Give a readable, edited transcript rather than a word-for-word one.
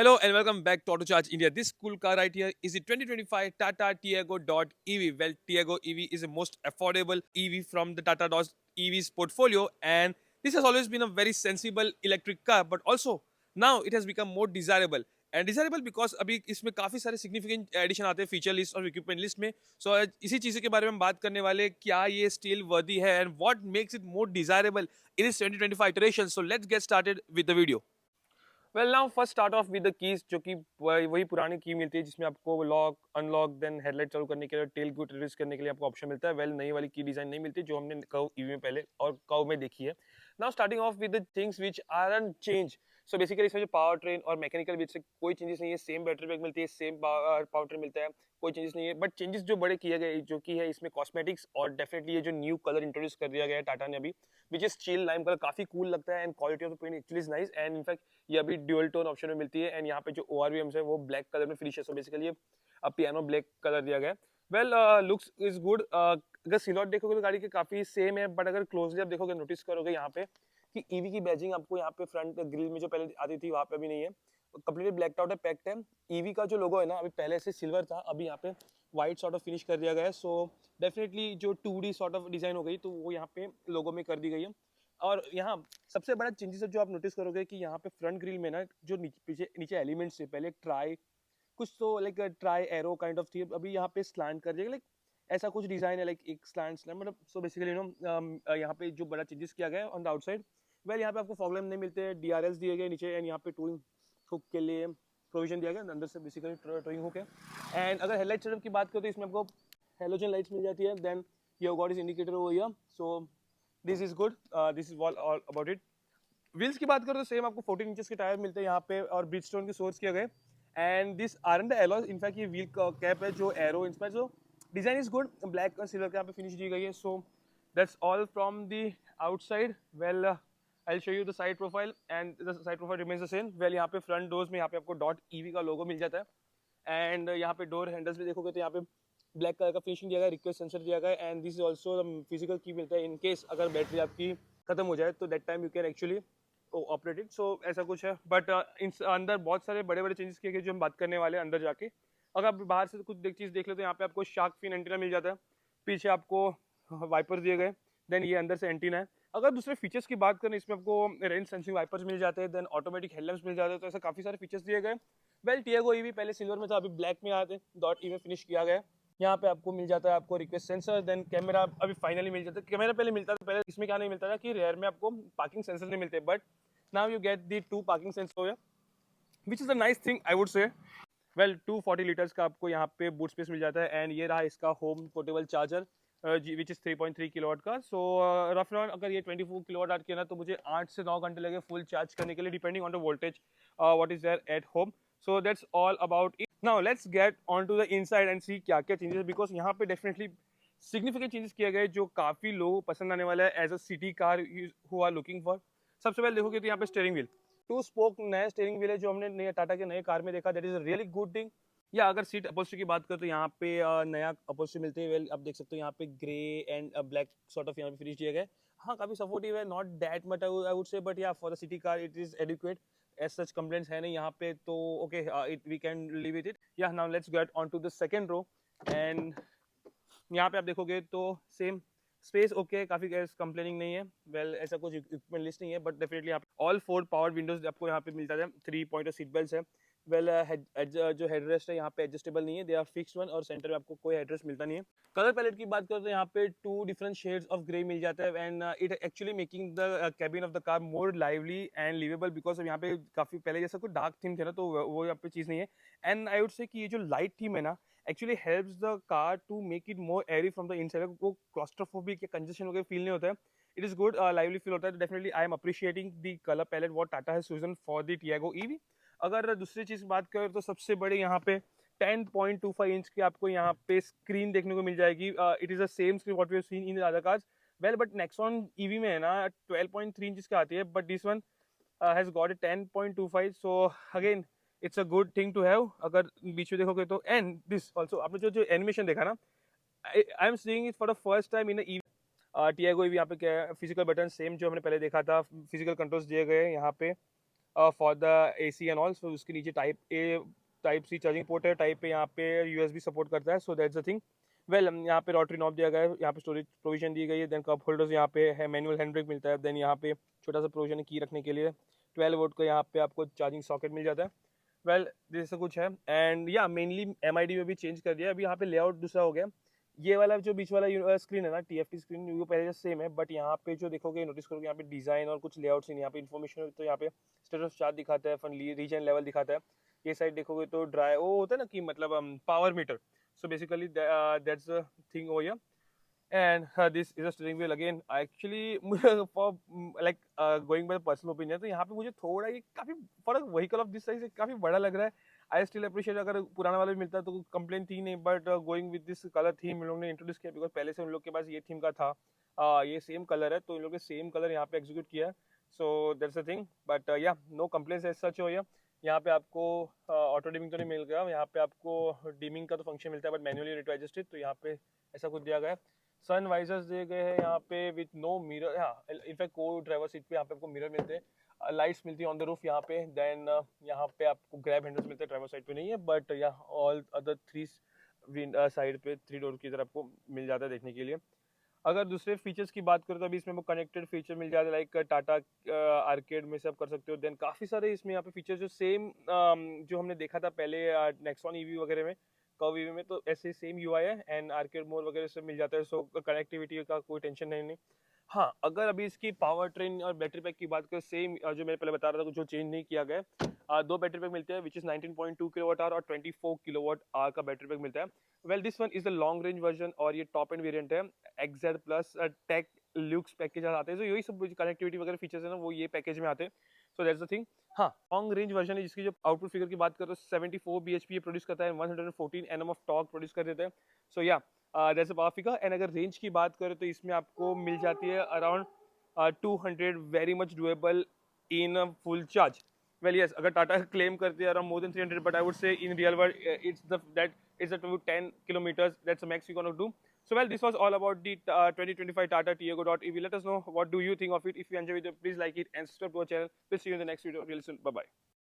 Hello and welcome back to Auto Charge India. This cool car right here is the 2025 Tata Tiago EV. Well, Tiago EV is the most affordable EV from the Tata EV's portfolio, and this has always been a very sensible electric car, but also now it has become more desirable. And desirable because अभी इसमें काफ़ी सारे significant addition आते हैं feature list और equipment list में. सो इसी चीज़ के बारे में हम बात करने वाले हैं, क्या ये स्टिल वर्दी है and what makes it more desirable in इस 2025 iteration. So let's get started with the video. Well now first start off with the keys, जो कि वही पुरानी की मिलती है जिसमें आपको लॉक अनलॉक देन हेडलाइट चालू करने के लिए टेल गुड रिलीज करने के लिए आपको ऑप्शन मिलता है. वेल नई वाली की डिजाइन नहीं मिलती जो हमने कव ईवी में पहले और कव में देखी है. Now starting of with the things which aren't change. So basically इसमें जो पावर ट्रेन और मैकेनिकल बीच से कोई चेंजेस नहीं है. सेम बैटरी पैक मिलती है, सेम पावर ट्रेन मिलता है, कोई चेंजेस नहीं है. बट चेंजेस जो बड़े किए गए जो कि है इसमें कॉस्मेटिक्स और डेफिनेटली ये जो न्यू कलर इंट्रोड्यूस कर दिया गया है टाटा ने अभी, which is chill lime colour, काफी कूल लगता है and quality of the paint actually is nice. And in fact ये अभी ड्यूअल टोन ऑप्शन में मिलती है एंड यहाँ पे जो ORVMs है वो ब्लैक कलर में फिनिश है. सो बेसिकली ये पियानो ब्लैक कलर दिया गया है. Well looks is good. अगर सिलॉट देखोगे तो गाड़ी के काफी सेम है, बट अगर क्लोजली आप देखोगे नोटिस करोगे यहाँ पे कि ईवी की बैजिंग आपको यहाँ पे फ्रंट ग्रिल में जो पहले आती थी वहाँ पे अभी नहीं है. कंप्लीटली ब्लैक आउट है, पैक्ड है. ईवी का जो लोगो है ना अभी पहले से सिल्वर था, अभी यहाँ पे व्हाइट सॉर्ट ऑफ फिनिश कर दिया गया है. सो डेफिनेटली जो 2D सॉर्ट ऑफ डिजाइन हो गई तो वो यहाँ पे लोगो में कर दी गई है. और यहाँ सबसे बड़ा चेंजेस है जो आप नोटिस करोगे कि यहाँ पे फ्रंट ग्रिल में ना जो नीचे एलिमेंट्स थे, पहले ट्राई कुछ तो like try arrow kind of थी, अभी यहाँ पे स्लैंट कर दिया, लाइक ऐसा कुछ डिजाइन है, लाइक एक स्लैंट मतलब. सो बेसिकली यहाँ पे जो बड़ा चेंजेस किया गया है ऑन द आउटसाइड. वेल यहाँ पे आपको फॉग लैम्प नहीं मिलते, DRLs दिए गए नीचे एंड यहाँ पे टूइंग हुक के लिए प्रोविजन दिया गया अंदर से, बेसिकली टोइंग हुक है. एंड अगर हेडलाइट सेटअप की बात करें तो इसमें आपको हेलोजन लाइट्स मिल जाती है. Then your got is indicator over here. So this is good. This is all about it. Wheels की बात करें तो सेम आपको 14 इंचेस के टायर मिलते हैं यहाँ पे और ब्रिजस्टोन के सोर्स किए गए. And this are the alloy, in fact ये व्हील कैप है जो एरो इंस्पायर. जो डिजाइन इज गुड, ब्लैक और सिल्वर के यहाँ पे फिनिश दी गई है. So that's all from the outside. Well I show you the side profile and the side profile remains the same. Well यहाँ पे फ्रंट डोर्स में यहाँ पे आपको .EV का लोगो मिल जाता है. एंड यहाँ पे डोर हैंडल्स भी देखोगे तो यहाँ पे ब्लैक कलर का फिनिशिंग दिया गया, रिक्वेस्ट सेंसर दिया गया. And this is also physical की मिलता है इन केस अगर बैटरी आपकी खत्म हो जाए तो that time you can actually operated. So ऐसा कुछ है. बट अंदर बहुत सारे बड़े बड़े चेंजेस किए गए जो हम बात करने वाले हैं अंदर जाके. अगर आप बाहर से कुछ चीज़ देख ले तो यहाँ पे आपको शार्क फिन एंटीना मिल जाता है, पीछे आपको वाइपर दिए गए, देन ये अंदर से एंटीना है. अगर दूसरे फीचर्स की बात करें इसमें आपको रेन सेंसिंग वाइपर्स मिल जाते हैं, देन ऑटोमेटिक हेडलैम्प्स मिल जाते हैं. तो ऐसे काफ़ी सारे फीचर्स दिए गए. वेल टियागो ईवी पहले सिल्वर में था, अभी ब्लैक में आते .E में फिनिश किया गया है. यहाँ पे आपको मिल जाता है आपको रिक्वेस्ट सेंसर, देन कैमरा अभी फाइनली मिल जाता है. कैमरा पहले मिलता था, पहले इसमें क्या नहीं मिलता था कि रेयर में आपको पार्किंग सेंसर नहीं मिलते, but now you get the 2 parking sensor, which is a nice thing I would से. वेल 240 लीटर्स का आपको यहाँ पे बूट स्पेस मिल जाता है. एंड ये रहा इसका home portable charger which is 3.3 kilowatt का. सो रफ राउंड अगर ये 24 किलोवाट आट किया ना तो मुझे 8 से 9 घंटे लगे फुल चार्ज करने के लिए, depending on the voltage what is there at home. So that's all about it. Now let's get on to the inside and see क्या क्या चेंजेस, बिकॉज यहाँ पे डेफिनेटली सिग्निफिकेंट चेंजेस किए गए जो काफ़ी लोगों को पसंद आने वाला है as a city car who are looking for. सबसे पहले देखोगे तो यहाँ पे स्टीयरिंग व्हील, 2 स्पोक नया स्टीयरिंग व्हील है जो हमने नए टाटा के नए कार में देखा. That is a really good thing. या अगर सीट अपॉल्स्ट्री की बात करें तो यहाँ पे नया अपॉल्स्ट्री मिलती है. वेल आप देख सकते हो यहाँ पे grey and black sort of यहाँ पे फिनिश दिया गया. हाँ काफी सपोर्टिव है, not that much I would say, but yeah for the city car it is adequate. As such complaints है नहीं यहाँ पे, तो okay it we can live with it. Yeah now let's get on to the second row. And यहाँ पे आप देखोगे तो सेम स्पेस ओके, काफी कंप्लेनिंग नहीं है. वेल ऐसा कुछ इक्विपमेंट लिस्ट नहीं है, बट डेफिनेटली यहाँ पे ऑल 4 पावर विंडोज आपको यहाँ पे मिलता है. 3 पॉइंटर सीट बेल्ट है. वेल जो हेडरेस्ट है यहाँ पे एडजस्टेबल नहीं है, दे आर फिक्स्ड वन, और सेंटर में आपको कोई हेडरेस्ट मिलता नहीं है. कलर पैलेट की बात करें तो यहाँ पे 2 डिफरेंट शेड्स ऑफ ग्रे मिल जाता है. And it actually making the cabin of the car more lively and liveable, because यहाँ पे काफी पहले जैसा कोई डार्क थीम थे ना, तो वो यहाँ पे चीज़ नहीं है. एंड आई वुड से कि ये जो लाइट थीम है ना actually helps the car to make it more airy from the inside. वो क्लॉस्ट्रोफोबिक या कंजेशन वगैरह फील नहीं होता है. It is good, lively feel होता है. Definitely I am appreciating the colour palette what Tata has chosen for the Tiago EV. अगर दूसरी चीज बात करें तो सबसे बड़े यहाँ पे 10.25 इंच की आपको यहाँ पे स्क्रीन देखने को मिल जाएगी. It is the same screen what we have seen in the other cars. Well but Nexon EV में है ना 12.3 इंच की आती है, but this one has got it 10.25. So again it's a good thing to have अगर बीच में देखोगे तो. एंड दिस ऑल्सो आपने जो एनिमेशन देखा ना, I am seeing it for the first time in EV. Tiago EV यहाँ पे क्या है, फिजिकल बटन सेम जो हमने पहले देखा था, फिजिकल कंट्रोल्स दिए गए यहाँ पे. For the AC and all. So उसके नीचे टाइप सी चार्जिंग पोर्ट है, टाइप पे यहाँ पे USB सपोर्ट करता है. So that's the thing. Well यहाँ पे रोटरी नॉब दिया गया है, यहाँ पे स्टोरेज प्रोविजन दी गई है. देन कप होल्डर्स यहाँ पे है, मैनुअल हैंड ब्रेक मिलता है. देन यहाँ पे छोटा सा प्रोविजन है की रखने के लिए. 12 वोल्ट का यहाँ पे आपको चार्जिंग सॉकेट मिल जाता है. वेल जैसे कुछ है. एंड या मेनली MID में भी चेंज कर दिया अभी. यहाँ पे लेआउट दूसरा हो गया. ये वाला जो बीच वाला स्क्रीन है ना, TFT स्क्रीन, वो पहले सेम है. बट यहाँ पे जो देखोगे, नोटिस करोगे, यहाँ पे डिजाइन और कुछ लेआउट्स यहाँ पे इन्फॉर्मेशन. तो यहाँ पे स्टेट ऑफ चार्ज दिखाता है, फन रीजन लेवल दिखाता है. ये साइड देखोगे तो ड्राई वो होता है ना कि मतलब power meter. So basically that's the thing over here. And this is a steering wheel again. Actually, for like going by personal opinion, तो यहाँ पे मुझे थोड़ा ये काफी फर्क व्हीकल ऑफ दिस साइज से काफी बड़ा लग रहा है. आई स्टिल अप्रिशिएट, अगर पुराना वाला भी मिलता तो कंप्लेन थी नहीं. But going with this colour theme in लोगों ने इंट्रोड्यूस किया, बिकॉज पहले से उन लोग के पास ये थीम का था. ये सेम कलर है, तो इन लोग ने सेम कलर यहाँ पे एग्जीक्यूट किया है. So that's the thing. But या नो कंप्लेंट्स एज सच हो. यहाँ पे आपको ऑटो डिमिंग तो नहीं मिल गया. यहाँ पे आपको डिमिंग का तो फंक्शन मिलता है, but manually need to adjust it. तो यहाँ पे ऐसा कुछ दिया गया है. सन वाइजर्स दिए गए हैं यहाँ पे विथ नो मिरर. हाँ, इनफैक्ट को ड्राइवर सीट पे यहाँ पे आपको मिरर मिलते हैं. लाइट्स मिलती है ऑन द रूफ यहाँ पे. देन यहाँ पे आपको ग्रैब हैंडल्स मिलते हैं. ड्राइवर साइड पे नहीं है, बट यहाँ ऑल अदर 3 साइड पे 3 डोर की तरफ आपको मिल जाता है देखने के लिए. अगर दूसरे फीचर्स की बात करें तो अभी इसमें आपको कनेक्टेड फीचर मिल जाता है, लाइक टाटा आर्केड में से आप कर सकते हो. देन काफ़ी सारे इसमें यहाँ पे फीचर्स जो सेम जो हमने देखा था पहले नेक्सॉन EV वगैरह में, कर्व EV में, तो ऐसे सेम UI है. एंड आर्केड मोड वगैरह सब मिल जाता है. सो कनेक्टिविटी का कोई टेंशन नहीं. हाँ, अगर अभी इसकी पावर ट्रेन और बैटरी पैक की बात करें, सेम जो मैं पहले बता रहा था, जो चेंज नहीं किया गया है. 2 बैटरी पैक मिलते हैं, विच इज 19.2 किलोवाट आवर और 24 किलोवाट आवर का बैटरी पैक मिलता है. Well this one is the long range version और ये टॉप एंड वेरिएंट है. XZ plus tech looks package आते हैं. तो यही सब कनेक्टिविटी वगैरह फीचर्स है ना, वो ये पैकेज में आते हैं. सो दैट्स द थिंग. हाँ, लॉन्ग रेंज वर्जन है जिसकी जो आउटपुट फिगर की बात करो, 74 bhp प्रोड्यूस करता है, 114 Nm ऑफ टॉर्क प्रोड्यूस कर देता है. सो या that's a power figure. And अगर रेंज की बात करें तो इसमें आपको मिल जाती है around 200, very much doable in full charge. Well, yes, अगर टाटा क्लेम करते हैं around more than 300, but I would say in real world it's the 10 kilometers. That's the max we're gonna do. So well, this was all about the 2025 Tata Tiago.ev. Let us know what do you think of it. If you enjoy it, please like it and subscribe to our channel. We'll see you in the next video. Really soon. Bye bye.